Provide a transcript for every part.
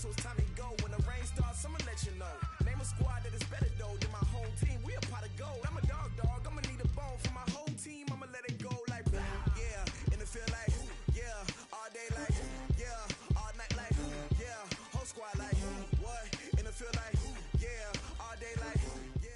so it's time to go. When the rain starts, I'ma let you know. Name a squad that is better though than my home team. We a pot of gold. I'm a dog. I'ma need a bone for my whole team. I'ma let it go like yeah. In the field like yeah. All day like yeah. All night like yeah. Whole squad like what? In the field like yeah. All day like yeah.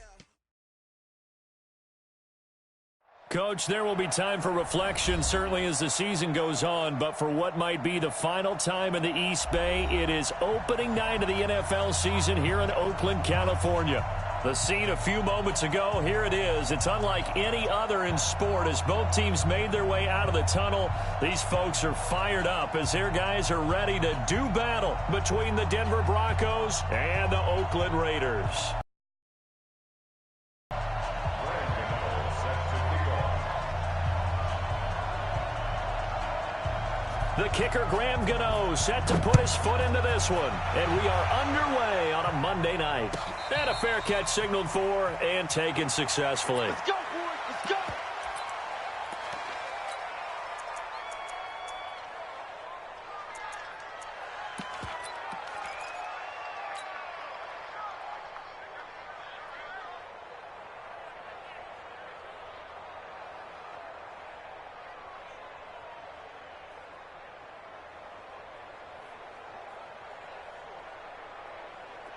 Coach, there will be time for reflection, certainly as the season goes on, but for what might be the final time in the East Bay, it is opening night of the NFL season here in Oakland, California. The scene a few moments ago, here it is. It's unlike any other in sport as both teams made their way out of the tunnel. These folks are fired up as their guys are ready to do battle between the Denver Broncos and the Oakland Raiders. The kicker, Graham Gano, set to put his foot into this one. And we are underway on a Monday night. And a fair catch signaled for and taken successfully. Let's go, boys. Let's go.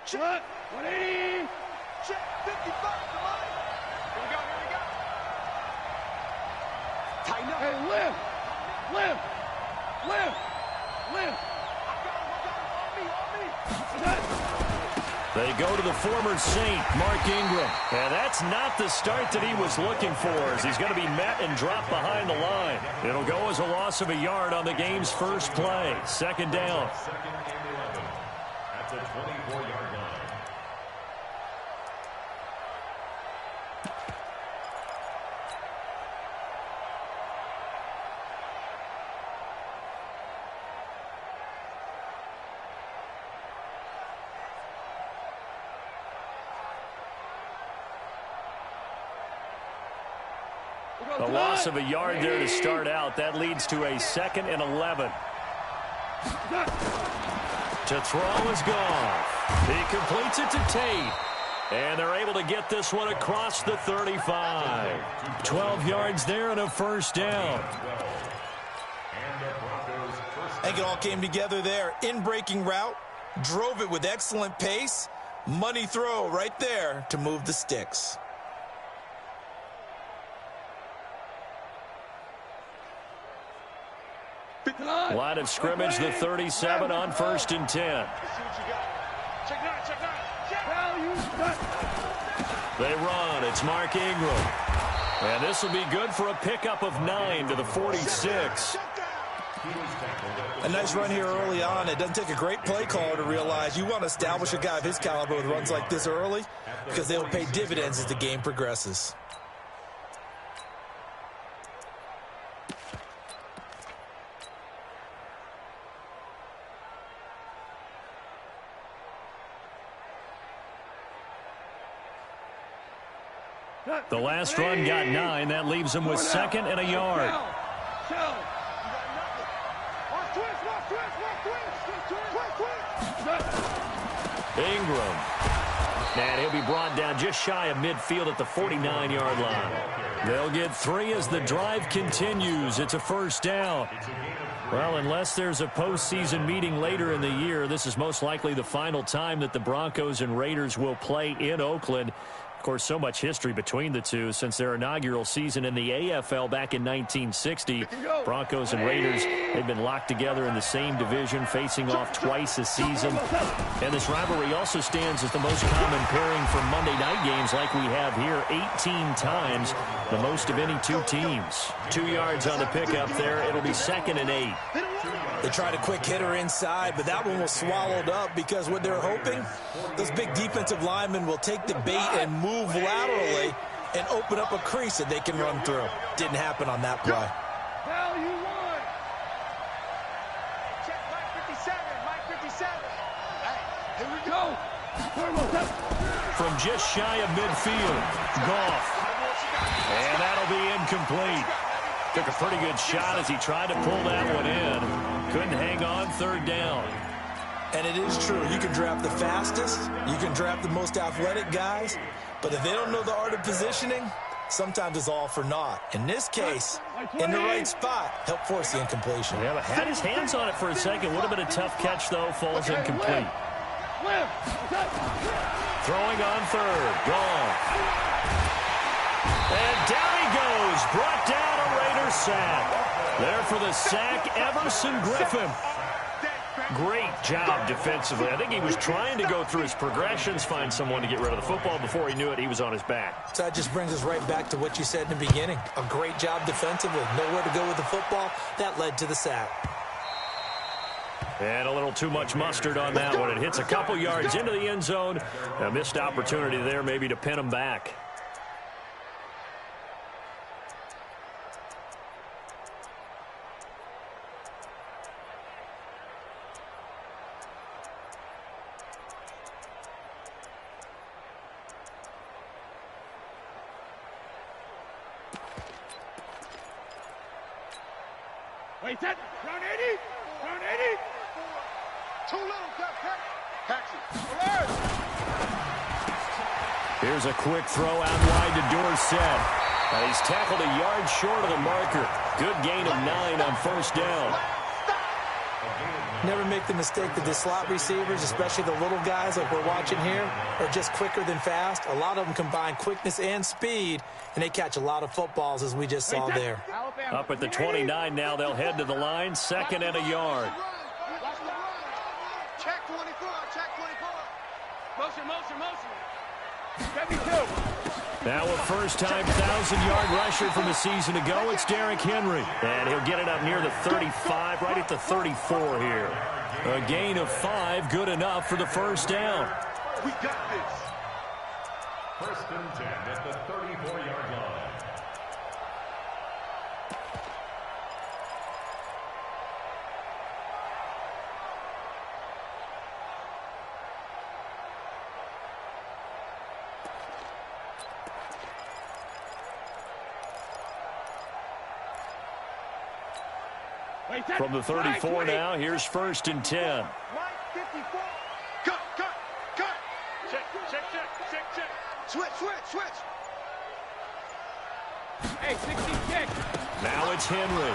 Check. 180. Check. 55. Come on. Here we go. Here we go. Tighten up. Hey, lift. Lift. Lift. Lift. I got him. On me. They go to the former Saint, Mark Ingram. And that's not the start that he was looking for as he's going to be met and dropped behind the line. It'll go as a loss of a yard on the game's first play. Second down. Second and 11 at the 24-yard line. A loss of a yard there to start out. That leads to a 2nd and 11. To throw is gone. He completes it to Tate. And they're able to get this one across the 35. 12 yards there and a first down. I think it all came together there. In-breaking route. Drove it with excellent pace. Money throw right there to move the sticks. Line of scrimmage, the 37 on 1st and 10. Let's see what you got. Check nine. Check nine. Check. They run. It's Mark Ingram. And this will be good for a pickup of 9 to the 46. A nice run here early on. It doesn't take a great play caller to realize you want to establish a guy of his caliber with runs like this early because they'll pay dividends as the game progresses. The last run got 9. That leaves him with 2nd and a yard. Ingram. And he'll be brought down just shy of midfield at the 49-yard line. They'll get 3 as the drive continues. It's a first down. Well, unless there's a postseason meeting later in the year, this is most likely the final time that the Broncos and Raiders will play in Oakland. Of course, so much history between the two since their inaugural season in the AFL back in 1960. Broncos and Raiders, they've been locked together in the same division, facing off twice a season. And this rivalry also stands as the most common pairing for Monday night games like we have here, 18 times, the most of any two teams. 2 yards on the pickup there. It'll be 2nd and 8. They tried a quick hitter inside, but that one was swallowed up because what they're hoping, those big defensive linemen will take the bait and move laterally and open up a crease that they can run through. Didn't happen on that play. Value one. Check Mike 57. Mike 57. Hey, here we Go. From just shy of midfield, Goff. And that'll be incomplete. Took a pretty good shot as he tried to pull that one in. Couldn't hang on, 3rd down. And it is true. You can draft the fastest. You can draft the most athletic guys. But if they don't know the art of positioning, sometimes it's all for naught. In this case, in the right spot, help force the incompletion. Yeah, but had his hands on it for a second. Would have been a tough catch, though. Falls incomplete. Throwing on third. Gone. And down he goes. Brought down a Raider sack. There for the sack, Everson Griffin. Great job defensively. I think he was trying to go through his progressions, find someone to get rid of the football. Before he knew it, he was on his back. So that just brings us right back to what you said in the beginning. A great job defensively. Nowhere to go with the football. That led to the sack. And a little too much mustard on that one. It hits a couple yards into the end zone. A missed opportunity there maybe to pin him back. Wait, that. Round 80. Round 80. Too little, taxi. Here's a quick throw out wide to Dorsett. He's tackled a yard short of the marker. Good gain of 9 on first down. Never make the mistake that the slot receivers, especially the little guys like we're watching here, are just quicker than fast. A lot of them combine quickness and speed, and they catch a lot of footballs, as we just saw there. Up at the 29 now, they'll head to the line, 2nd and a yard. Check 24, check 24. Motion. 72. Now a first-time 1,000-yard rusher from a season ago, it's Derrick Henry. And he'll get it up near the 35, right at the 34 here. A gain of 5, good enough for the first down. We got this. First and 10 at the 34-yard line. From the 34 now, here's 1st and 10. Cut. Check. Switch. Hey, 66. Now it's Henry.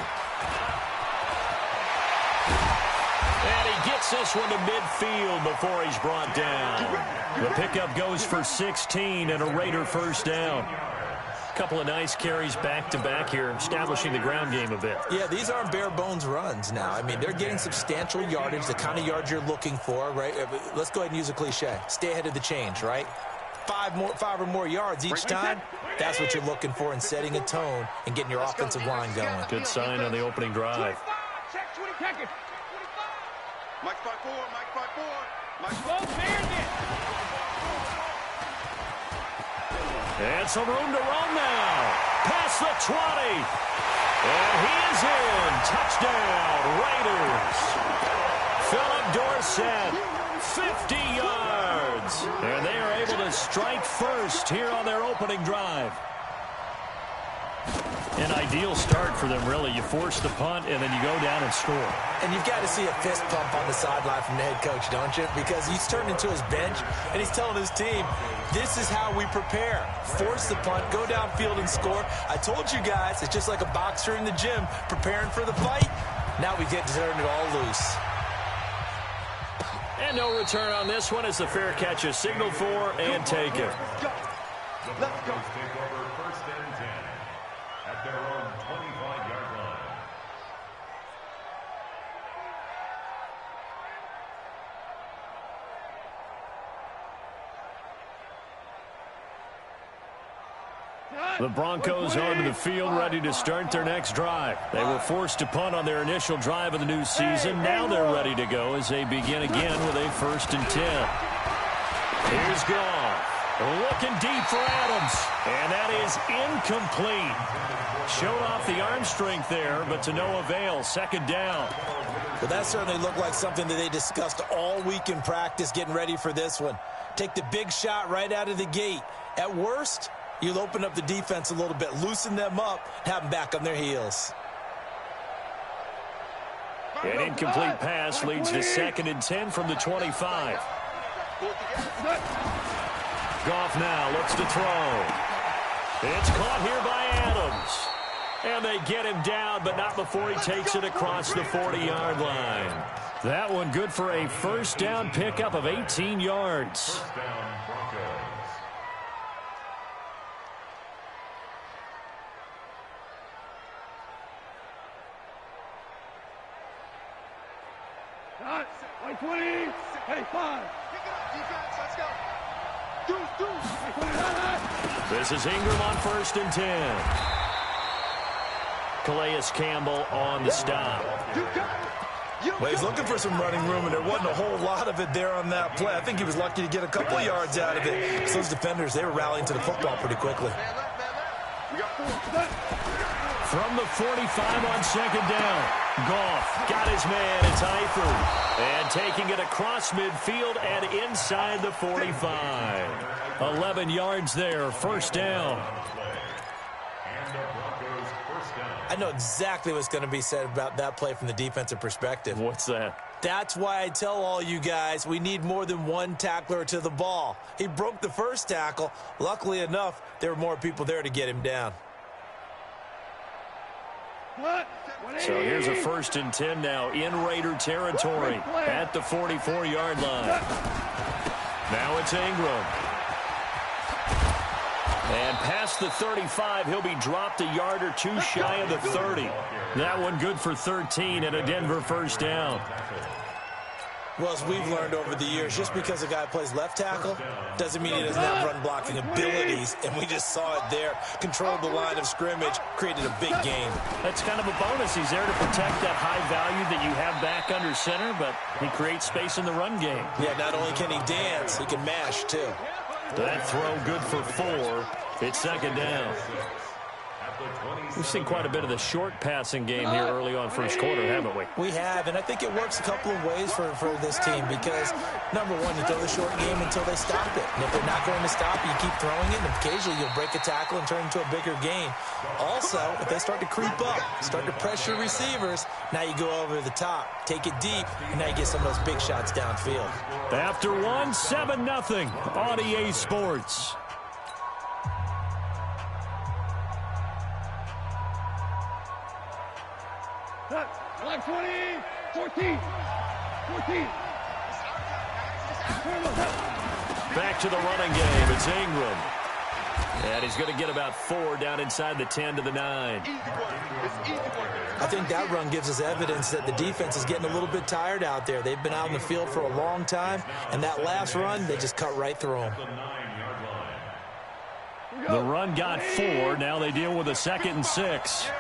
And he gets this one to midfield before he's brought down. The pickup goes for 16 and a Raider first down. Couple of nice carries back-to-back here, establishing the ground game a bit. Yeah, these aren't bare-bones runs now. I mean, they're getting substantial yardage, the kind of yards you're looking for, right? Let's go ahead and use a cliche. Stay ahead of the change, right? 5 or more yards each time. That's what you're looking for in setting a tone and getting your offensive line going. Good sign on the opening drive. Check 20 seconds. Mike 5-4. Both man it. And some room to run now. Past the 20. And he is in. Touchdown, Raiders. Philip Dorsett, 50 yards. And they are able to strike first here on their opening drive. An ideal start for them, really. You force the punt, and then you go down and score. And you've got to see a fist pump on the sideline from the head coach, don't you? Because he's turned into his bench, and he's telling his team, this is how we prepare. Force the punt, go downfield and score. I told you guys, it's just like a boxer in the gym preparing for the fight. Now we get to turn it all loose. And no return on this one as the fair catch is signaled for and taken. Let's go. Take over 1st and 10 at their own 25-yard line. The Broncos onto the field, ready to start their next drive. They were forced to punt on their initial drive of the new season. Now they're ready to go as they begin again with a 1st and 10. Here's Goff. Looking deep for Adams. And that is incomplete. Showed off the arm strength there, but to no avail. 2nd down. Well, that certainly looked like something that they discussed all week in practice getting ready for this one. Take the big shot right out of the gate. At worst, you'll open up the defense a little bit, loosen them up, have them back on their heels. An incomplete pass leads to 2nd and 10 from the 25. Goff now looks to throw. It's caught here by Adams. And they get him down, but not before he takes it across the 40-yard line. That one good for a first down pickup of 18 yards. First down, Broncos. Got 120. Hey, 5. Defense, let's go. Deuce. This is Ingram on 1st and 10. Calais Campbell on the stop. Well, he's looking for some running room, and there wasn't a whole lot of it there on that play. I think he was lucky to get a couple of yards out of it. So those defenders, they were rallying to the football pretty quickly. From the 45 on 2nd down. Goff got his man. It's Eifert. And taking it across midfield and inside the 45. 11 yards there. First down. I know exactly what's going to be said about that play from the defensive perspective. What's that? That's why I tell all you guys we need more than one tackler to the ball. He broke the first tackle. Luckily enough, there were more people there to get him down. So here's a 1st and 10 now in Raider territory at the 44-yard line. Now it's Ingram. And past the 35, he'll be dropped a yard or two shy of the 30. That one good for 13 and a Denver first down. Well, as we've learned over the years, just because a guy plays left tackle doesn't mean he doesn't have run-blocking abilities, and we just saw it there. Controlled the line of scrimmage, created a big gain. That's kind of a bonus. He's there to protect that high value that you have back under center, but he creates space in the run game. Yeah, not only can he dance, he can mash, too. That throw good for 4. It's 2nd down. We've seen quite a bit of the short passing game here early on first quarter, haven't we? We have, and I think it works a couple of ways for this team because, number one, you throw the short game until they stop it. And if they're not going to stop it, you keep throwing it, and occasionally you'll break a tackle and turn it into a bigger gain. Also, if they start to creep up, start to pressure receivers, now you go over the top, take it deep, and now you get some of those big shots downfield. After 7-0 on EA Sports. Like 20, 14. Back to the running game. It's Ingram. And he's going to get about 4 down inside the 10 to the 9. I think that run gives us evidence that the defense is getting a little bit tired out there. They've been out in the field for a long time, and that last run, they just cut right through them. The run got 4. Now they deal with a 2nd and 6.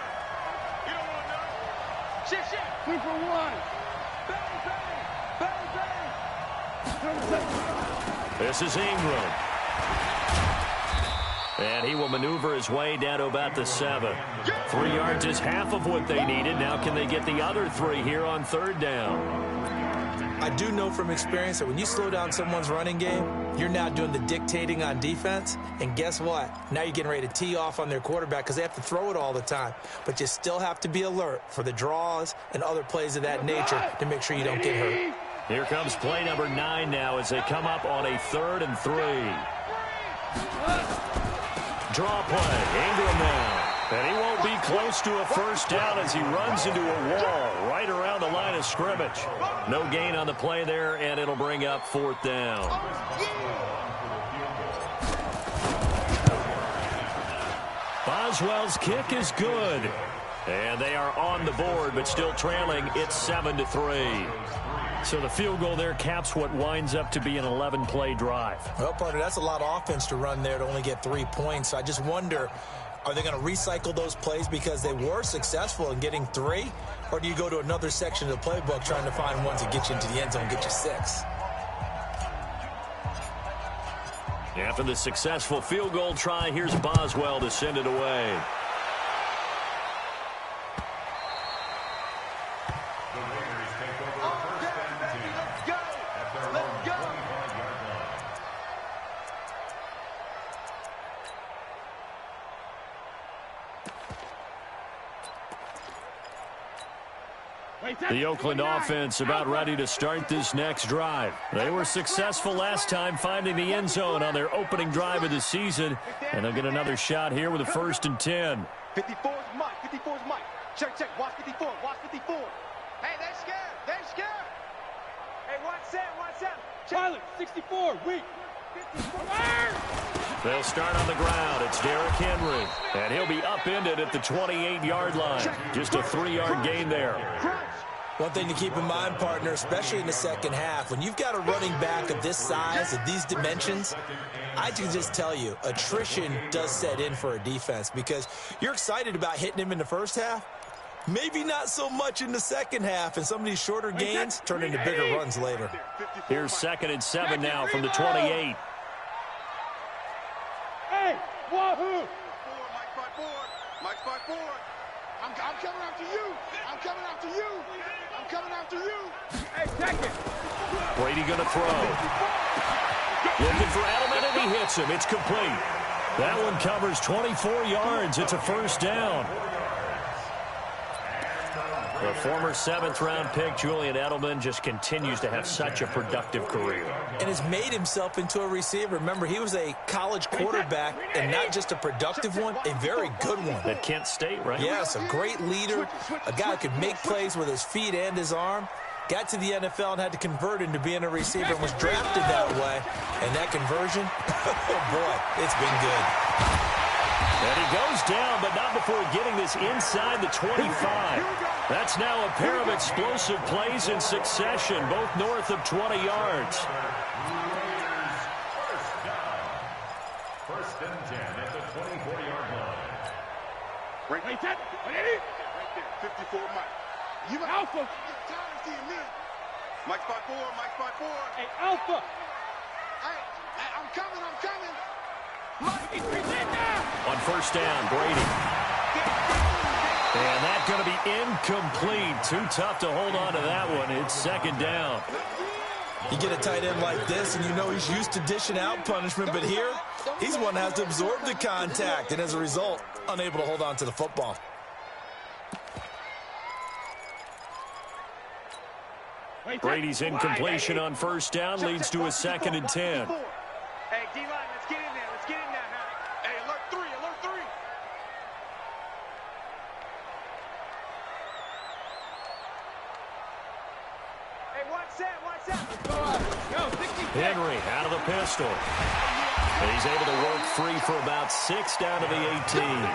2 for 1. This is Ingram. And he will maneuver his way down to about the 7. 3 yards is half of what they needed. Now can they get the other 3 here on 3rd down? I do know from experience that when you slow down someone's running game, you're now doing the dictating on defense. And guess what? Now you're getting ready to tee off on their quarterback because they have to throw it all the time. But you still have to be alert for the draws and other plays of that nature to make sure you don't get hurt. Here comes play number 9 now as they come up on a 3rd and 3. Draw play. Ingram now. And he won't be close to a first down as he runs into a wall right around the line of scrimmage. No gain on the play there, and it'll bring up 4th down. Boswell's kick is good. And they are on the board, but still trailing. It's 7-3. So the field goal there caps what winds up to be an 11-play drive. Well, partner, that's a lot of offense to run there to only get 3 points. So I just wonder, are they going to recycle those plays because they were successful in getting 3? Or do you go to another section of the playbook trying to find ones that get you into the end zone and get you 6? After the successful field goal try, here's Boswell to send it away. Wait, The Oakland offense about ready to start this next drive. They were successful last time finding the end zone on their opening drive of the season, and they'll get another shot here with a 1st and 10. 54's Mike. 54's Mike. Check, check. Watch 54. Watch 54. Hey, they're scared. They're scared. Hey, watch Sam. Watch Sam. Pilot, 64, weak. 54. They'll start on the ground. It's Derrick Henry, and he'll be upended at the 28-yard line. Just a 3-yard gain there. One thing to keep in mind, partner, especially in the second half, when you've got a running back of this size, of these dimensions, I can just tell you, attrition does set in for a defense because you're excited about hitting him in the first half. Maybe not so much in the second half, and some of these shorter gains turn into bigger runs later. Here's 2nd and 7 now from the 28. Hey, wahoo! Mike spot forward. Mike spot forward. I'm coming after you. I'm coming after you. I'm coming after you. Hey, check it. Brady going to throw. Looking for Edelman, and he hits him. It's complete. That one covers 24 yards. It's a 1st down. The former 7th-round pick, Julian Edelman, just continues to have such a productive career. And has made himself into a receiver. Remember, he was a college quarterback, and not just a productive one, a very good one. At Kent State, right? Yes, a great leader, a guy who could make plays with his feet and his arm. Got to the NFL and had to convert into being a receiver and was drafted that way. And that conversion, oh boy, it's been good. And he goes down, but not before getting this inside the 25. That's now a pair of explosive plays in succession, both north of 20 yards. First and 10 at the 24-yard line. Right there. 54 Mike. You Alpha. Mike spot forward. Mike spot forward. Hey, Alpha. Hey, I'm coming. I'm coming. On 1st down, Brady. And that's going to be incomplete. Too tough to hold on to that one. It's 2nd down. You get a tight end like this, and you know he's used to dishing out punishment, but here, he's one that has to absorb the contact, and as a result, unable to hold on to the football. Brady's incompletion on 1st down leads to a 2nd and 10. Hey, D-line, let's get in there. Let's get in there, huh? Hey, alert 3, alert 3. Hey, watch that, watch that. Henry out of the pistol. And he's able to work free for about 6 down to the 18.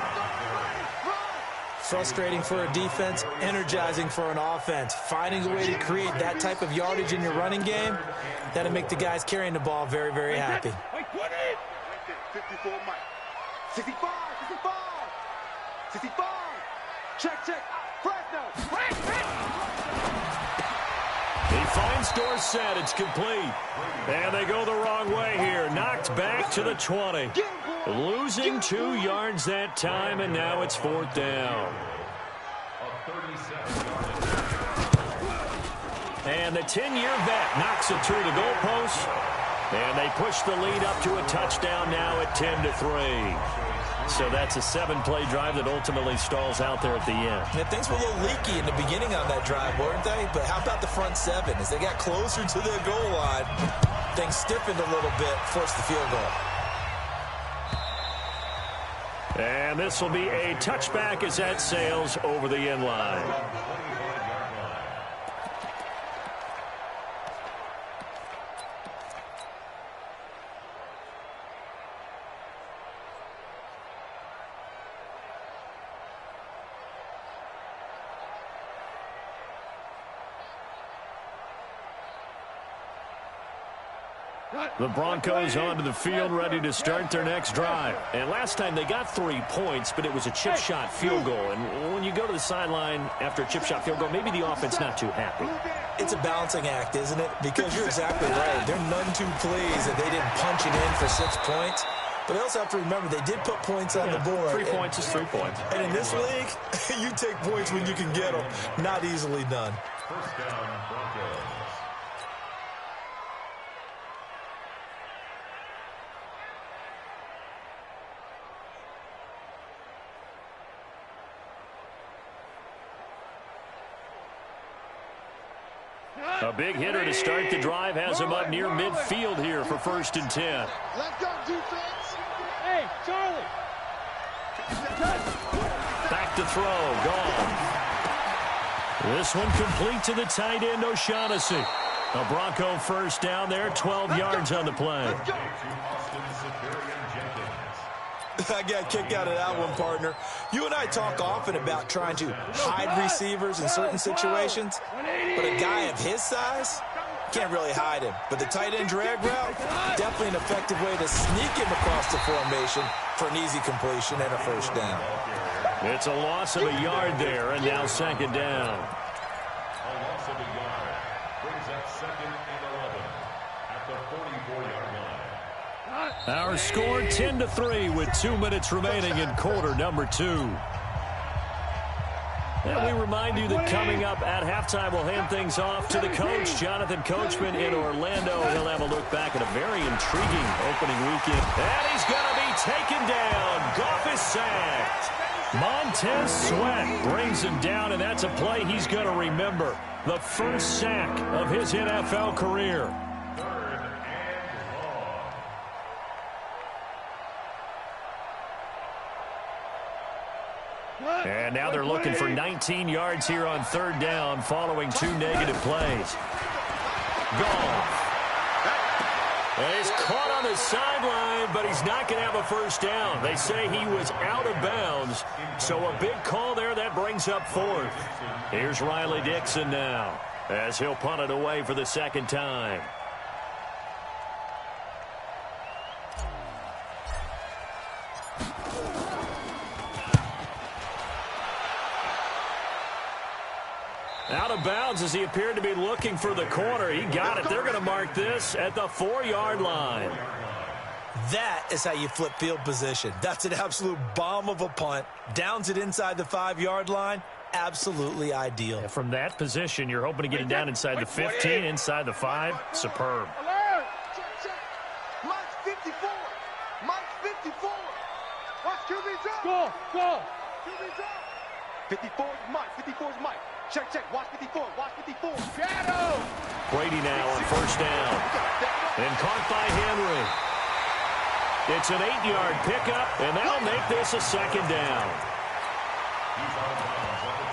Frustrating for a defense, energizing for an offense. Finding a way to create that type of yardage in your running game, that'll make the guys carrying the ball very, very happy. 54 Mike. 65, 65. 65. Check, check. Fresno. He finds Dorsett. It's complete. And they go the wrong way here. Knocked back to the 20. Losing 2 yards that time, and now it's 4th down. And the 10-year vet knocks it through the goalpost. And they push the lead up to a touchdown now at 10-3. So that's a 7-play drive that ultimately stalls out there at the end. And things were a little leaky in the beginning on that drive, weren't they? But how about the front 7? As they got closer to their goal line, things stiffened a little bit, forced the field goal. And this will be a touchback as that sails over the end line. The Broncos onto the field ready to start their next drive. And last time they got 3 points, but it was a chip shot field goal. And when you go to the sideline after a chip shot field goal, maybe the offense not too happy. It's a balancing act, isn't it? Because you're exactly right. They're none too pleased that they didn't punch it in for 6 points. But they also have to remember they did put points on the board. 3 points is 3 points. And in this league, you take points when you can get them. Not easily done. First down, Broncos. A big hitter to start the drive has him up near midfield here for 1st and 10. Let's go, defense. Hey, Charlie. Back to throw. Gone. This one complete to the tight end, O'Shaughnessy. A Bronco 1st down there, 12 yards on the play. I got a kick out of that one, partner. You and I talk often about trying to hide receivers in certain situations, but a guy of his size can't really hide him. But the tight end drag route, definitely an effective way to sneak him across the formation for an easy completion and a 1st down. It's a loss of a yard there, and now 2nd down. A loss of a yard brings up 2nd and 11 at the 44-yard line. Our score 10-3 with 2 minutes remaining in quarter number 2. And we remind you that coming up at halftime, we'll hand things off to the coach, Jonathan Coachman in Orlando. He'll have a look back at a very intriguing opening weekend. And he's going to be taken down. Goff is sacked. Montez Sweat brings him down, and that's a play he's going to remember. The first sack of his NFL career. And now they're looking for 19 yards here on 3rd down following 2 negative plays. Goff. He's caught on the sideline, but he's not going to have a 1st down. They say he was out of bounds, so a big call there that brings up 4th. Here's Riley Dixon now as he'll punt it away for the 2nd time. Out of bounds as he appeared to be looking for the corner. He got it. They're going to mark this at the 4-yard line. That is how you flip field position. That's an absolute bomb of a punt. Downs it inside the 5-yard line. Absolutely ideal. And from that position, you're hoping to get it down inside the 15, inside the 5. Superb. Alert! Check. Mike's 54. Mike's 54. Watch QB drop. Go. QB drop. 54 is Mike. 54 is Mike. Check. Watch 54. Watch 54. Shadow. Brady now on 1st down. And caught by Henry. It's an 8-yard pickup, and that'll make this a 2nd down.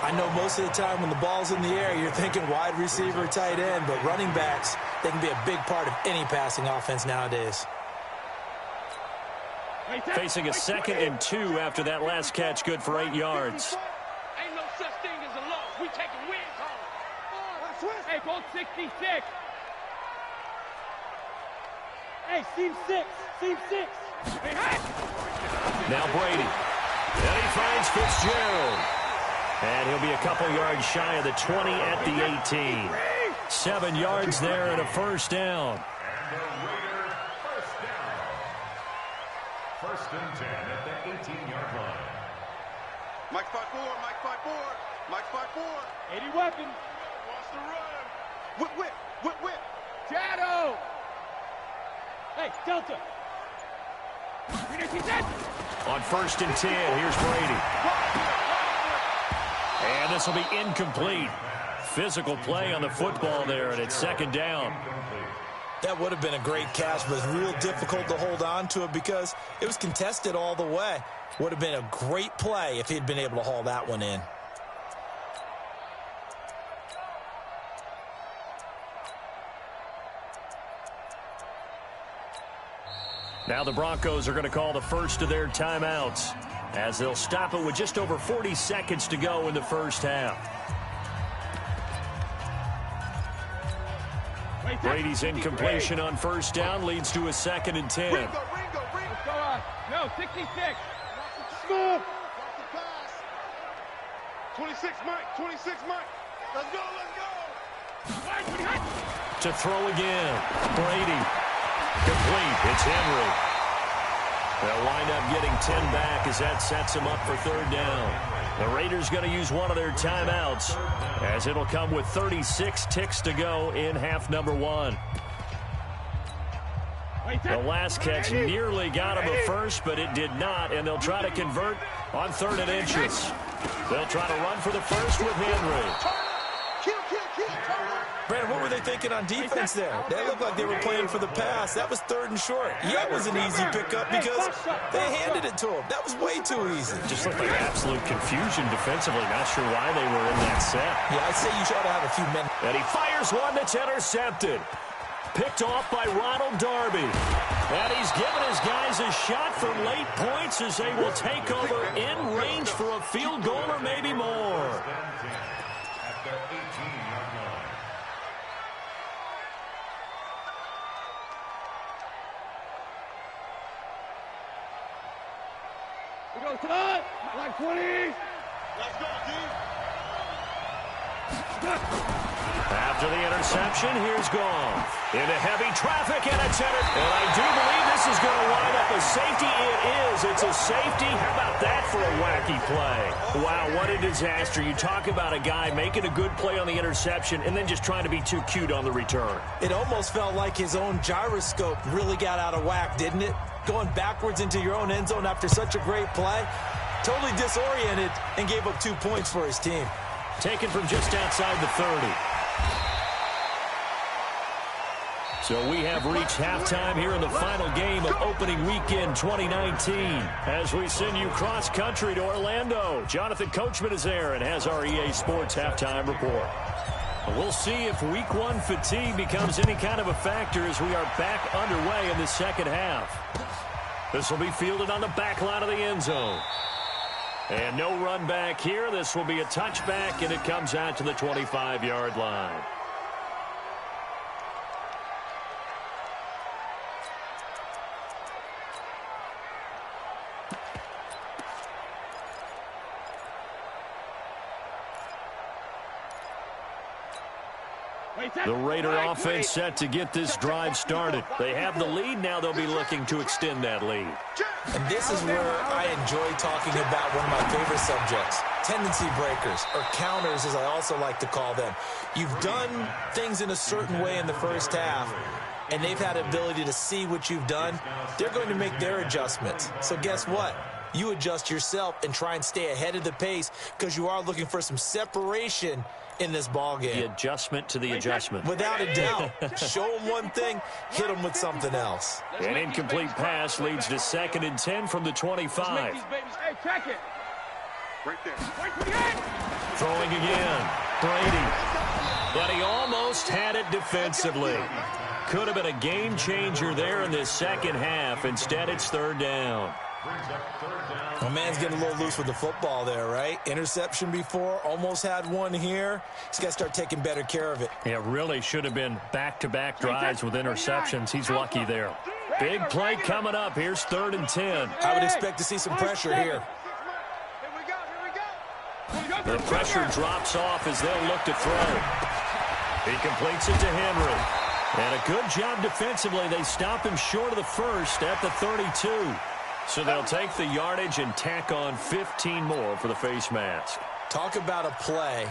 I know most of the time when the ball's in the air, you're thinking wide receiver, tight end, but running backs, they can be a big part of any passing offense nowadays. Facing a 2nd and 2 after that last catch, good for 8 yards. Ain't no such thing as a loss. We taking wins home. Hey, go 66. Hey, seam 6. Hey. Now Brady. And he finds Fitzgerald. And he'll be a couple yards shy of the 20 at the 18. 7 yards there and a 1st down. And the Raider 1st down. 1st and 10 at the 18-yard line. Mike's 5'4. Mike's 5'4. Mike's 5'4. 80 weapon. Wants to run. Whip. Shadow. Hey, Delta. On 1st and 10, here's Brady. And this will be incomplete. Physical play on the football there, and it's 2nd down. That would have been a great catch, but it's real difficult to hold on to it because it was contested all the way. Would have been a great play if he'd been able to haul that one in. Now the Broncos are going to call the first of their timeouts as they'll stop it with just over 40 seconds to go in the 1st half. Brady's incompletion on 1st down leads to a 2nd and 10. Ringo. No, 66. Score. 26 Mike. Let's go. To throw again. Brady. Complete. It's Henry. They'll wind up getting 10 back as that sets them up for 3rd down. The Raiders going to use one of their timeouts as it'll come with 36 ticks to go in half number 1. The last catch nearly got him a first, but it did not, and they'll try to convert on 3rd and inches. They'll try to run for the first with Henry. Brandon, what were were they thinking on defense there? They looked like they were playing for the pass. That was 3rd and short. Yeah, it was an easy pickup because they handed it to him. That was way too easy. Just looked like absolute confusion defensively. Not sure why they were in that set. Yeah, I'd say you should have a few minutes. And he fires one that's intercepted. Picked off by Ronald Darby. And he's given his guys a shot for late points as they will take over in range for a field goal or maybe more. At the 18-yard line. We go to like 20. Let's go, D. After the interception, here's Goff. Into heavy traffic, and it's entered. And I do believe this is going to wind up a safety. It is. It's a safety. How about that for a wacky play? Wow, what a disaster. You talk about a guy making a good play on the interception and then just trying to be too cute on the return. It almost felt like his own gyroscope really got out of whack, didn't it? Going backwards into your own end zone after such a great play. Totally disoriented and gave up 2 points for his team. Taken from just outside the 30. So we have reached halftime here in the final game of opening weekend 2019. As we send you cross-country to Orlando, Jonathan Coachman is there and has our EA Sports halftime report. We'll see if week 1 fatigue becomes any kind of a factor as we are back underway in the second half. This will be fielded on the back line of the end zone. And no run back here. This will be a touchback, and it comes out to the 25-yard line. The Raider offense set to get this drive started. They have the lead. Now they'll be looking to extend that lead. And this is where I enjoy talking about one of my favorite subjects, tendency breakers, or counters as I also like to call them. You've done things in a certain way in the first half, and they've had the ability to see what you've done. They're going to make their adjustments. So guess what? You adjust yourself and try and stay ahead of the pace because you are looking for some separation in this ball game. The adjustment to the adjustment. Without a doubt. Show them one thing, hit them with something else. An incomplete pass leads to 2nd and 10 from the 25. Hey, check it. Right there. Throwing again. Brady. But he almost had it defensively. Could have been a game changer there in this second half. Instead, it's 3rd down. My man's getting a little loose with the football there, right? Interception before, almost had one here. He's got to start taking better care of it. It really should have been back-to-back drives with interceptions. He's lucky there. Big play coming up. Here's 3rd and 10. I would expect to see some pressure here. The pressure drops off as they'll look to throw. He completes it to Henry. And a good job defensively. They stop him short of the first at the 32. So they'll take the yardage and tack on 15 more for the face mask. Talk about a play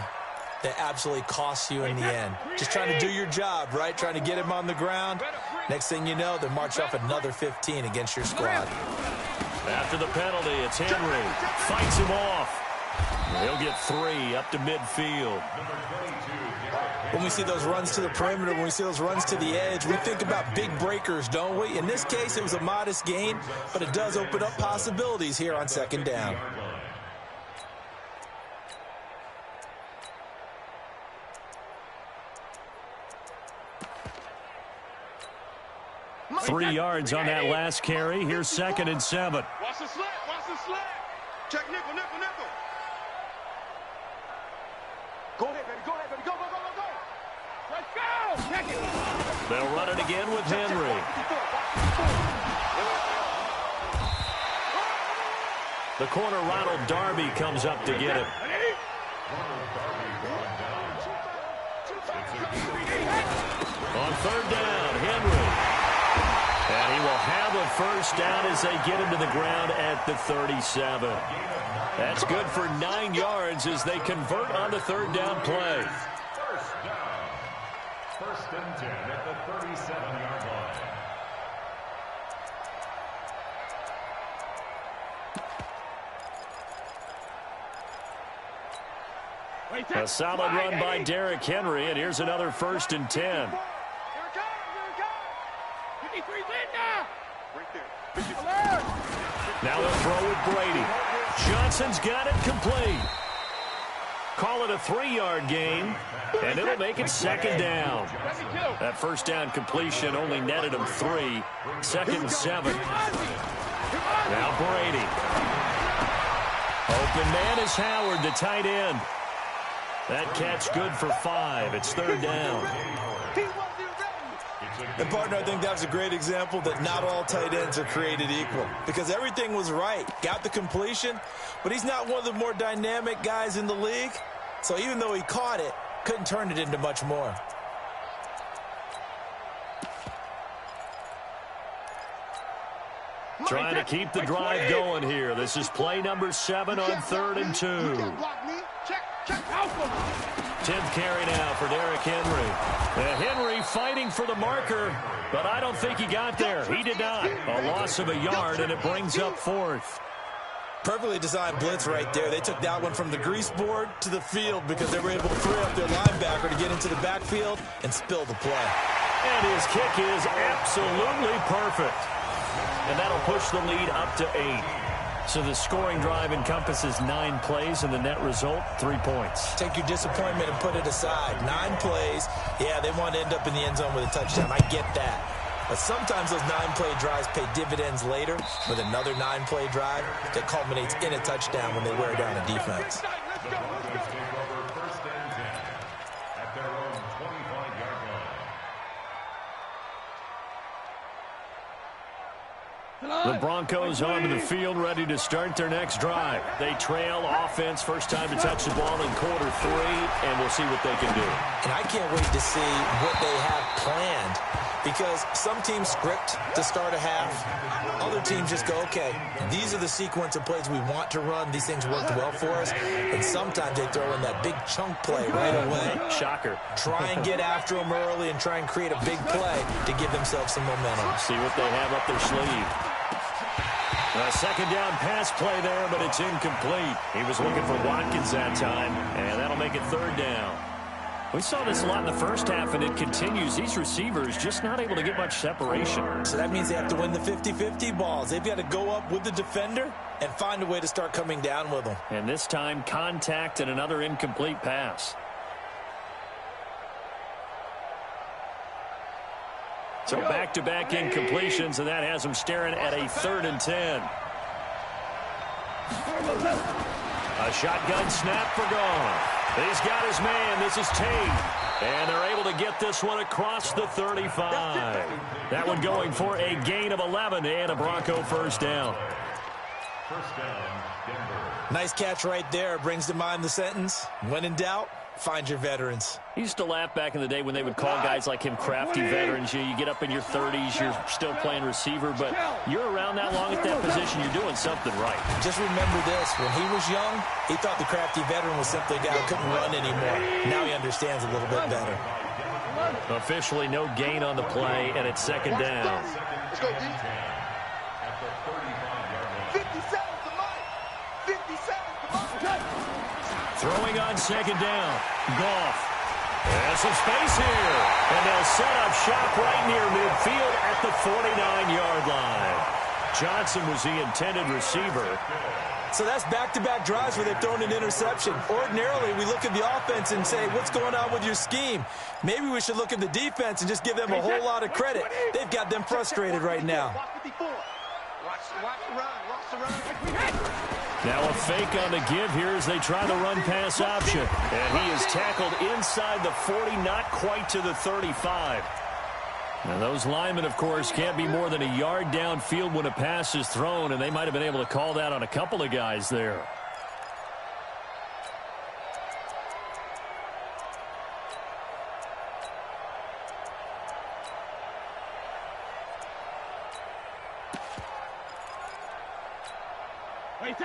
that absolutely costs you in the end. Just trying to do your job, right? Trying to get him on the ground. Next thing you know, they march off another 15 against your squad. After the penalty, it's Henry. Fights him off. He'll get 3 up to midfield. When we see those runs to the perimeter, when we see those runs to the edge, we think about big breakers, don't we? In this case, it was a modest gain, but it does open up possibilities here on 2nd down. Three yards on that last carry. Here's 2nd and 7. Watch the slant. Watch the slant. Check nickel, nickel, nickel. Go ahead, baby. Go ahead, baby. Go, go, go, go, go. Let's go. Check it. They'll run it again with Henry. The corner, Ronald Darby, comes up to get him. On 3rd down, Henry. And he will have a first down as they get him to the ground at the 37. That's good for 9 yards as they convert on the 3rd down play. First down. 1st and 10 at the 37-yard line. A solid run by Derrick Henry, and here's another 1st and 10. Here it comes. 53's in now. Right there. Now they'll throw with Brady. Johnson's got it complete. Call it a 3-yard gain, and it'll make it 2nd down. That 1st down completion only netted him 3. 2nd and 7. Now Brady. Open man is Howard, the tight end. That catch good for 5. It's 3rd down. And, partner, I think that was a great example that not all tight ends are created equal, because everything was right. Got the completion, but he's not one of the more dynamic guys in the league. So even though he caught it, couldn't turn it into much more. Trying to keep the drive going here. This is play number 7 on 3rd and 2. 10th carry now for Derrick Henry. Henry fighting for the marker, but I don't think he got there. He did not. A loss of a yard, and it brings up 4th. Perfectly designed blitz right there. They took that one from the grease board to the field because they were able to free up their linebacker to get into the backfield and spill the play. And his kick is absolutely perfect. And that'll push the lead up to 8. So the scoring drive encompasses 9 plays, and the net result, 3 points. Take your disappointment and put it aside. 9 plays. Yeah, they want to end up in the end zone with a touchdown. I get that. But sometimes those 9-play drives pay dividends later with another 9-play drive that culminates in a touchdown when they wear down a defense. The Broncos onto the field, ready to start their next drive. They trail offense, first time to touch the ball in quarter 3, and we'll see what they can do. And I can't wait to see what they have planned, because some teams script to start a half. Other teams just go, okay, these are the sequence of plays we want to run. These things worked well for us. And sometimes they throw in that big chunk play right away. Shocker. Try and get after them early and try and create a big play to give themselves some momentum. See what they have up their sleeve. A 2nd down pass play there, but it's incomplete. He was looking for Watkins that time, and that'll make it 3rd down. We saw this a lot in the first half, and it continues. These receivers just not able to get much separation. So that means they have to win the 50-50 balls. They've got to go up with the defender and find a way to start coming down with them. And this time, contact and another incomplete pass. So back-to-back incompletions, and that has them staring at a 3rd and 10. A shotgun snap for Goff. He's got his man. This is Tate. And they're able to get this one across the 35. That one going for a gain of 11 and a Bronco 1st down. First down, Denver. Nice catch right there. Brings to mind the sentence, when in doubt, find your veterans. He used to laugh back in the day when they would call guys like him crafty veterans. You get up in your 30s, you're still playing receiver, but you're around that long at that position, you're doing something right. Just remember this, when he was young, he thought the crafty veteran was simply a guy who couldn't run anymore. Now he understands a little bit better. Officially no gain on the play, and it's 2nd down. Let's go, D. At the 35-yard line. 57 to Mike. 57 to Mike. Throwing on 2nd down. Goff. There's some space here. And they'll set up shop right near midfield at the 49-yard line. Johnson was the intended receiver. So that's back-to-back drives where they've thrown an interception. Ordinarily, we look at the offense and say, what's going on with your scheme? Maybe we should look at the defense and just give them a whole lot of credit. They've got them frustrated right now. Watch the run. Watch the run. Now a fake on the give here as they try the run-pass option. And he is tackled inside the 40, not quite to the 35. Now those linemen, of course, can't be more than a yard downfield when a pass is thrown, and they might have been able to call that on a couple of guys there.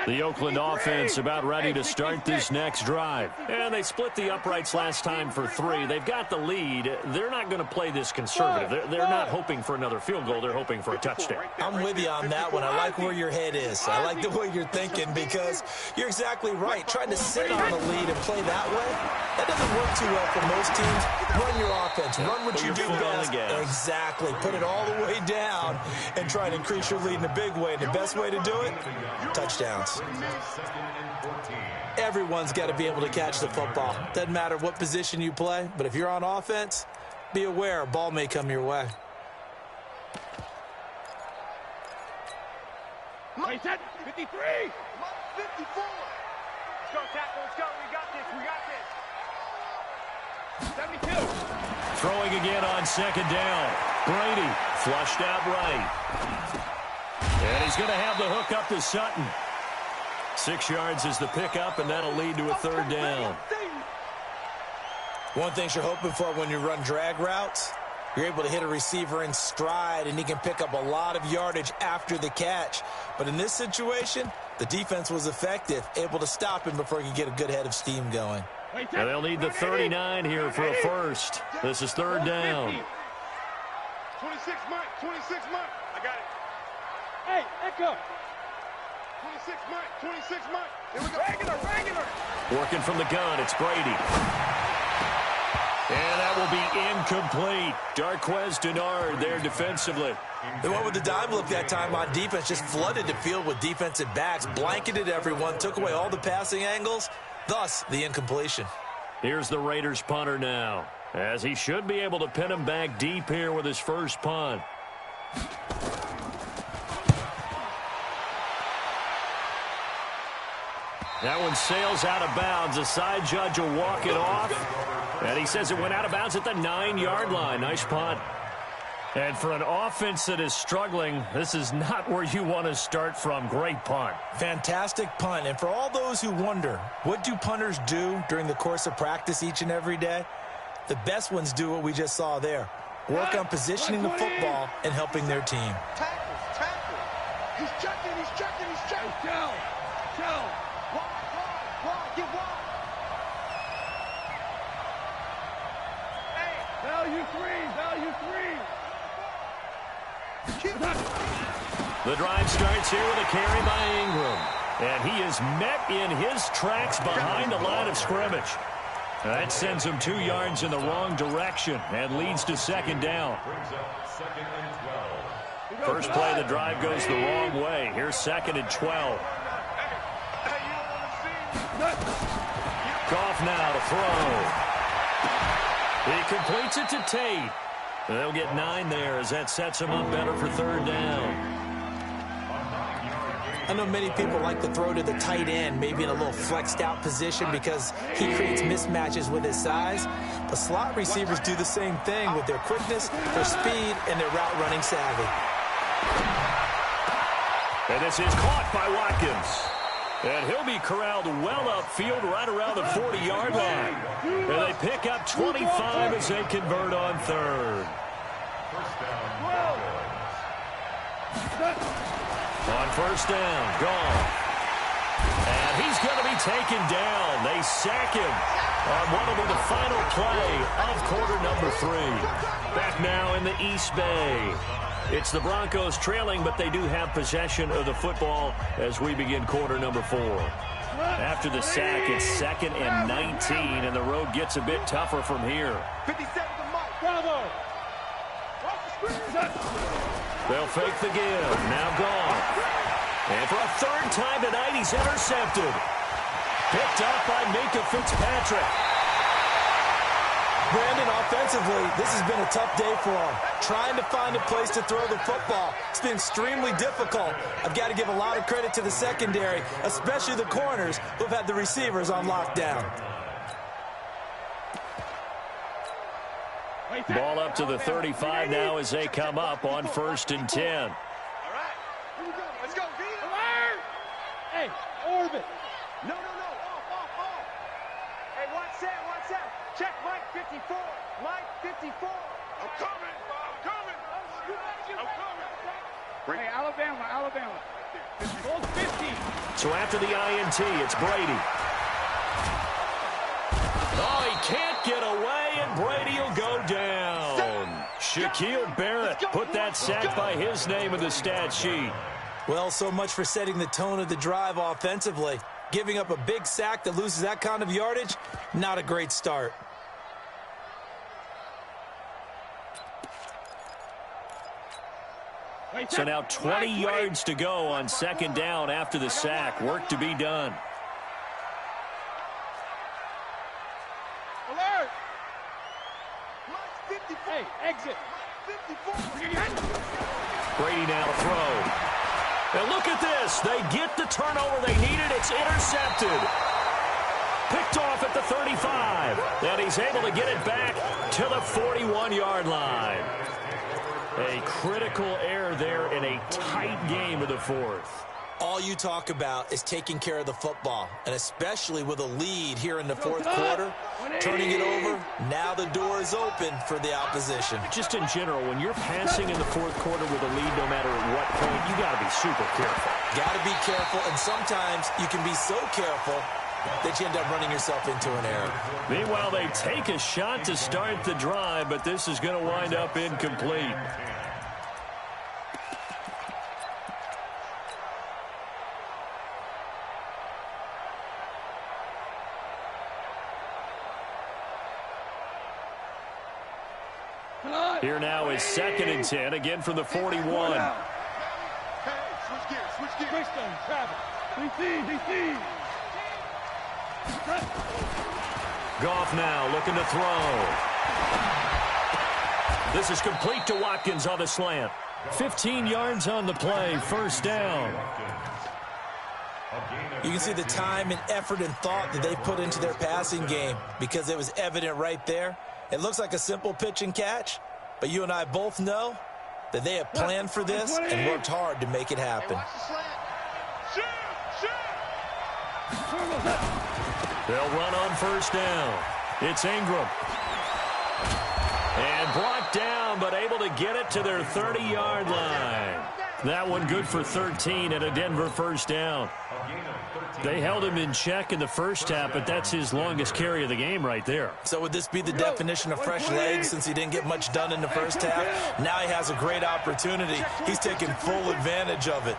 The Oakland offense about ready to start this next drive. And they split the uprights last time for 3. They've got the lead. They're not going to play this conservative. They're not hoping for another field goal. They're hoping for a touchdown. I'm with you on that one. I like where your head is. I like the way you're thinking because you're exactly right. Trying to sit on a lead and play that way, that doesn't work too well for most teams. Run your offense. Run what you do best. Exactly. Put it all the way down and try and increase your lead in a big way. And the best way to do it, touchdowns. Everyone's got to be able to catch the football. Doesn't matter what position you play, but if you're on offense, be aware a ball may come your way. Mike, 53! 54! Let's go, tackle. Let's go. We got this. 72! Throwing again on second down. Brady flushed out right. And he's going to have the hook up to Sutton. 6 yards is the pickup, and that'll lead to a third down. One thing you're hoping for when you run drag routes, you're able to hit a receiver in stride, and he can pick up a lot of yardage after the catch. But in this situation, the defense was effective, able to stop him before he could get a good head of steam going. And they'll need the 39 here for a first. This is third down. 26 Mike. 26 Mike. I got it. Hey, Echo. 26 Mike. 26 Mike. Here we go. Regular. Working from the gun, it's Brady. And that will be incomplete. Darquez Denard there defensively. They went with the dime look that time on defense, just flooded the field with defensive backs, blanketed everyone, took away all the passing angles, thus the incompletion. Here's the Raiders punter now, as he should be able to pin him back deep here with his first punt. That one sails out of bounds. The side judge will walk it off. And he says it went out of bounds at the 9-yard line. Nice punt. And for an offense that is struggling, this is not where you want to start from. Great punt. Fantastic punt. And for all those who wonder, what do punters do during the course of practice each and every day? The best ones do what we just saw there. Work on positioning the football and helping their team. Tackle. He's checking. Joe. Wide. Get wide. Value three. The drive starts here with a carry by Ingram. And he is met in his tracks behind the line of scrimmage. That sends him 2 yards in the wrong direction and leads to second down. First play of the drive goes the wrong way. Here's second and 12. Goff now to throw. He completes it to Tate. They'll get 9 there as that sets him up better for third down. I know many people like to throw to the tight end, maybe in a little flexed out position because he creates mismatches with his size. But slot receivers do the same thing with their quickness, their speed, and their route running savvy. And this is caught by Watkins. And he'll be corralled well upfield right around the 40-yard line. And they pick up 25 as they convert on third. On first down, gone. And he's going to be taken down. They sack him on what will be the final play of quarter number 3. Back now in the East Bay. It's the Broncos trailing, but they do have possession of the football as we begin quarter number 4. After the sack, it's second and 19, and the road gets a bit tougher from here. 57 to Mike. Bravo. They'll fake the give. Now gone. And for a third time tonight, he's intercepted. Picked up by Minka Fitzpatrick. Brandon, offensively, this has been a tough day for him. Trying to find a place to throw the football. It's been extremely difficult. I've got to give a lot of credit to the secondary, especially the corners who've had the receivers on lockdown. Ball up to the 35 now as they come up on first and 10. All right. Here we go. Let's go, Vita. Hey, orbit. No. Off. Hey, watch that. Check Mike 54. Mike 54. I'm coming. Hey, Alabama. So after the INT, it's Brady. Oh, he can't get away, and Brady will go down. Shaquille Barrett put that sack by his name in the stat sheet. Well, so much for setting the tone of the drive offensively. Giving up a big sack that loses that kind of yardage, not a great start. So now 20 yards to go on second down after the sack. Work to be done. Alert! Hey, exit. Brady now to throw. And look at this. They get the turnover they needed. It's intercepted. Picked off at the 35. And he's able to get it back to the 41-yard line. A critical error there in a tight game of the fourth. All you talk about is taking care of the football, and especially with a lead here in the fourth quarter, turning it over, now the door is open for the opposition. Just in general, when you're passing in the fourth quarter with a lead, no matter at what point, you got to be super careful. Got to be careful, and sometimes you can be so careful that you end up running yourself into an error. Meanwhile, they take a shot to start the drive, but this is going to wind up incomplete. Here now is 2nd and 10, again from the 41. Hey, switch gears. Quick stone, travel. DC. Goff now looking to throw. This is complete to Watkins on the slant. 15 yards on the play, first down. You can see the time and effort and thought that they put into their passing game because it was evident right there. It looks like a simple pitch and catch, but you and I both know that they have planned for this and worked hard to make it happen. They'll run on first down. It's Ingram. And brought down, but able to get it to their 30-yard line. That one good for 13 and a Denver first down. They held him in check in the first half, but that's his longest carry of the game right there. So would this be the definition of fresh legs since he didn't get much done in the first half? Now he has a great opportunity. He's taking full advantage of it.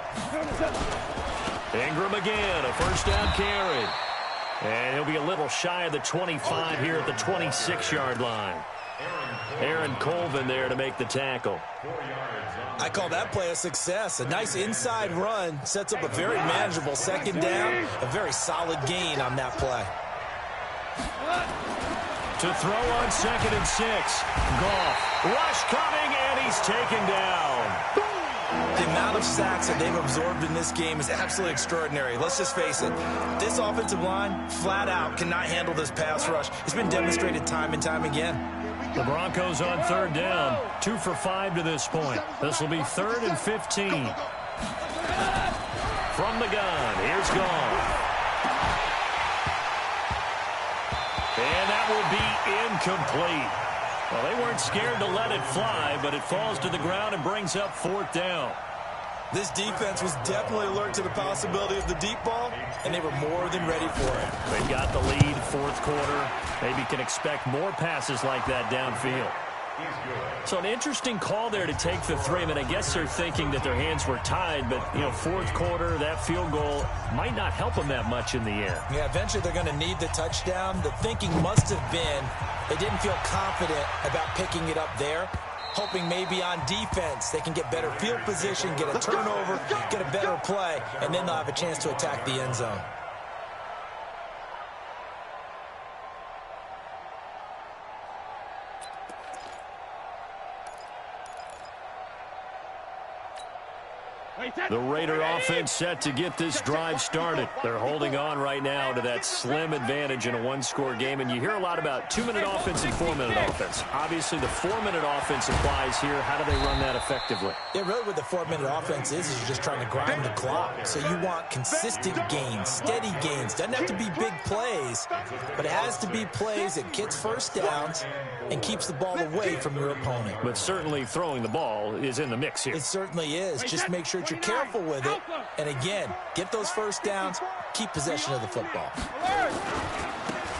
Ingram again, a first down carry. And he'll be a little shy of the 25 here at the 26-yard line. Aaron Colvin there to make the tackle. I call that play a success. A nice inside run sets up a very manageable second down. A very solid gain on that play. To throw on 2nd and 6. Goff. Rush coming, and he's taken down. The amount of sacks that they've absorbed in this game is absolutely extraordinary. Let's just face it. This offensive line, flat out, cannot handle this pass rush. It's been demonstrated time and time again. The Broncos on third down. 2 for 5 to this point. This will be 3rd and 15. From the gun, here's Goff. And that will be incomplete. Well, they weren't scared to let it fly, but it falls to the ground and brings up 4th down. This defense was definitely alert to the possibility of the deep ball, and they were more than ready for it. They've got the lead, fourth quarter. Maybe can expect more passes like that downfield. So an interesting call there to take the 3. I mean, I guess they're thinking that their hands were tied, but, you know, fourth quarter, that field goal might not help them that much in the end. Yeah, eventually they're going to need the touchdown. The thinking must have been they didn't feel confident about picking it up there, hoping maybe on defense they can get better field position, get a turnover, get a better play, and then they'll have a chance to attack the end zone. The Raider offense set to get this drive started. They're holding on right now to that slim advantage in a one-score game. And you hear a lot about 2-minute offense and 4-minute offense. Obviously, the 4-minute offense applies here. How do they run that effectively? Yeah, really what the 4-minute offense is you're just trying to grind the clock. So you want consistent gains, steady gains. Doesn't have to be big plays, but it has to be plays that gets first downs and keeps the ball away from your opponent. But certainly throwing the ball is in the mix here. It certainly is. Just make sure but you're careful with it. And again, get those first downs, keep possession of the football.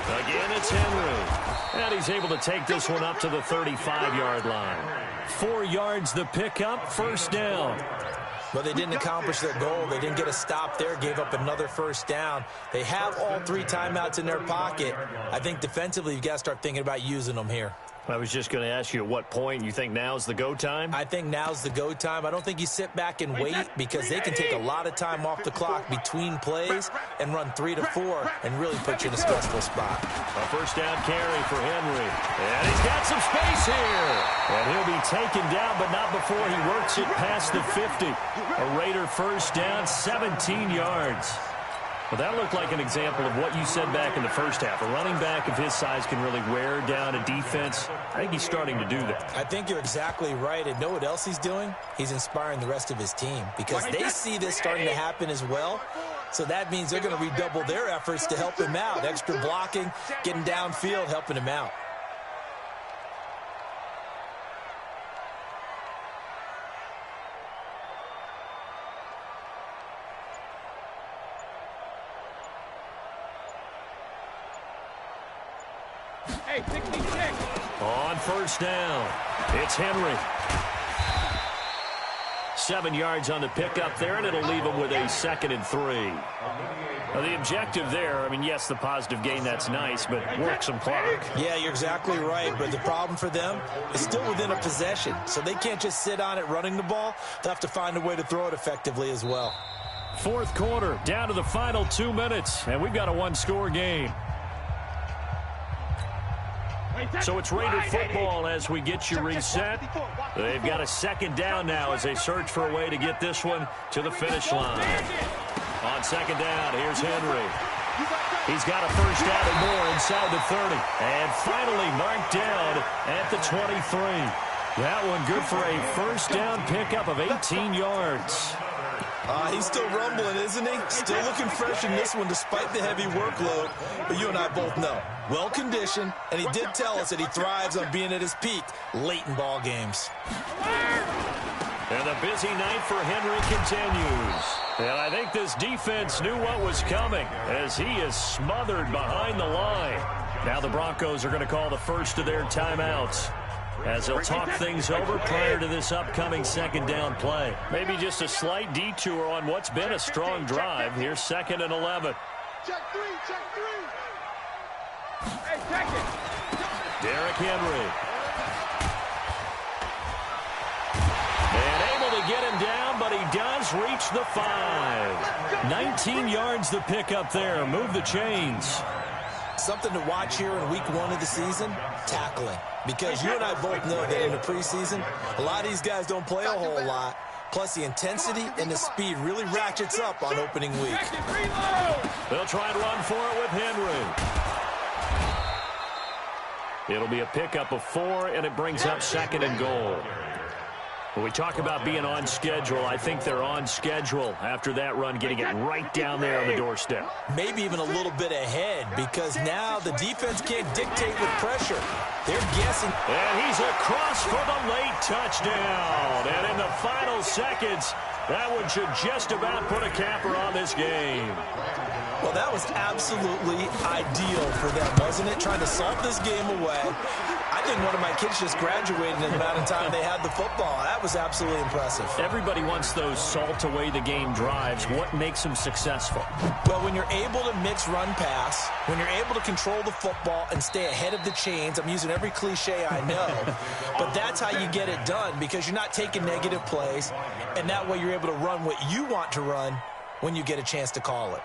Again, it's Henry. And he's able to take this one up to the 35-yard line. 4 yards the pickup, first down. But they didn't accomplish their goal. They didn't get a stop there, gave up another first down. They have all 3 timeouts in their pocket. I think defensively, you've got to start thinking about using them here. I was just going to ask you at what point you think now's the go time? I think now's the go time. I don't think you sit back and wait because they can take a lot of time off the clock between plays and run 3 to 4 and really put you in a stressful spot. A first down carry for Henry. And he's got some space here. And he'll be taken down, but not before he works it past the 50. A Raider first down, 17 yards. Well, that looked like an example of what you said back in the first half. A running back of his size can really wear down a defense. I think he's starting to do that. I think you're exactly right. And know what else he's doing? He's inspiring the rest of his team because they see this starting to happen as well. So that means they're going to redouble their efforts to help him out. Extra blocking, getting downfield, helping him out. Hey, 66. On first down, it's Henry. 7 yards on the pickup there, and it'll leave him with a 2nd and 3. Now, the objective there, I mean, yes, the positive gain, that's nice, but work some clock. Yeah, you're exactly right, but the problem for them is still within a possession, so they can't just sit on it running the ball. They'll have to find a way to throw it effectively as well. 4th quarter, down to the final 2 minutes, and we've got a one-score game. So it's Raider football as we get you reset. They've got a 2nd down now as they search for a way to get this one to the finish line. On 2nd down, here's Henry. He's got a first down and more inside the 30. And finally marked down at the 23. That one good for a first down pickup of 18 yards. He's still rumbling, isn't he? Still looking fresh in this one despite the heavy workload. But you and I both know, well-conditioned, and he did tell us that he thrives on being at his peak late in ball games. And the busy night for Henry continues. And I think this defense knew what was coming as he is smothered behind the line. Now the Broncos are going to call the first of their timeouts as they'll talk things over prior to this upcoming 2nd down play. Maybe just a slight detour on what's been a strong drive. Here's 2nd and 11. Check 3, check 3. Hey, check it. Derrick Henry. And able to get him down, but he does reach the 5. 19 yards the pickup there. Move the chains. Something to watch here in week 1 of the season, tackling. Because you and I both know that in the preseason, a lot of these guys don't play a whole lot. Plus, the intensity and the speed really ratchets up on opening week. They'll try and run for it with Henry. It'll be a pickup of 4, and it brings up 2nd and goal. When we talk about being on schedule, I think they're on schedule after that run, getting it right down there on the doorstep. Maybe even a little bit ahead because now the defense can't dictate with pressure. They're guessing. And he's across for the late touchdown. And in the final seconds, that one should just about put a capper on this game. Well, that was absolutely ideal for them, wasn't it? Trying to salt this game away. I think one of my kids just graduated in the amount of time they had the football. That was absolutely impressive. Everybody wants those salt-away-the-game drives. What makes them successful? Well, when you're able to mix run-pass, when you're able to control the football and stay ahead of the chains, I'm using every cliche I know, but that's how you get it done because you're not taking negative plays, and that way you're able to run what you want to run when you get a chance to call it.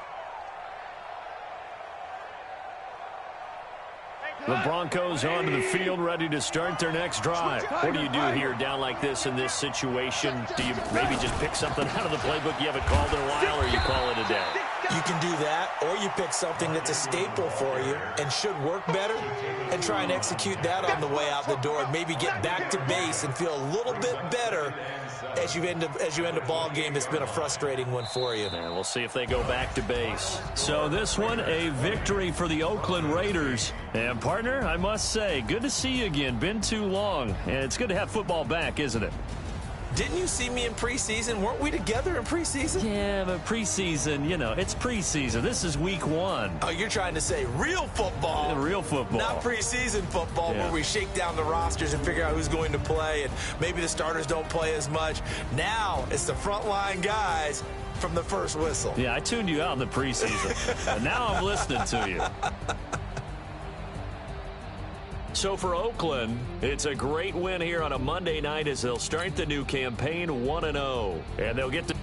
The Broncos onto the field, ready to start their next drive. What do you do here down like this in this situation? Do you maybe just pick something out of the playbook you haven't called in a while, or you call it a day? You can do that, or you pick something that's a staple for you and should work better and try and execute that on the way out the door and maybe get back to base and feel a little bit better as you end a ball game that's been a frustrating one for you. And we'll see if they go back to base. So this one, a victory for the Oakland Raiders. And partner, I must say, good to see you again. Been too long. And it's good to have football back, isn't it? Didn't you see me in preseason? Weren't we together in preseason? Yeah, but preseason, it's preseason. This is week 1. Oh, you're trying to say real football. Real football. Not preseason football where we shake down the rosters and figure out who's going to play, and maybe the starters don't play as much. Now it's the frontline guys from the first whistle. Yeah, I tuned you out in the preseason, and now I'm listening to you. So for Oakland, it's a great win here on a Monday night as they'll start the new campaign 1-0. And they'll get to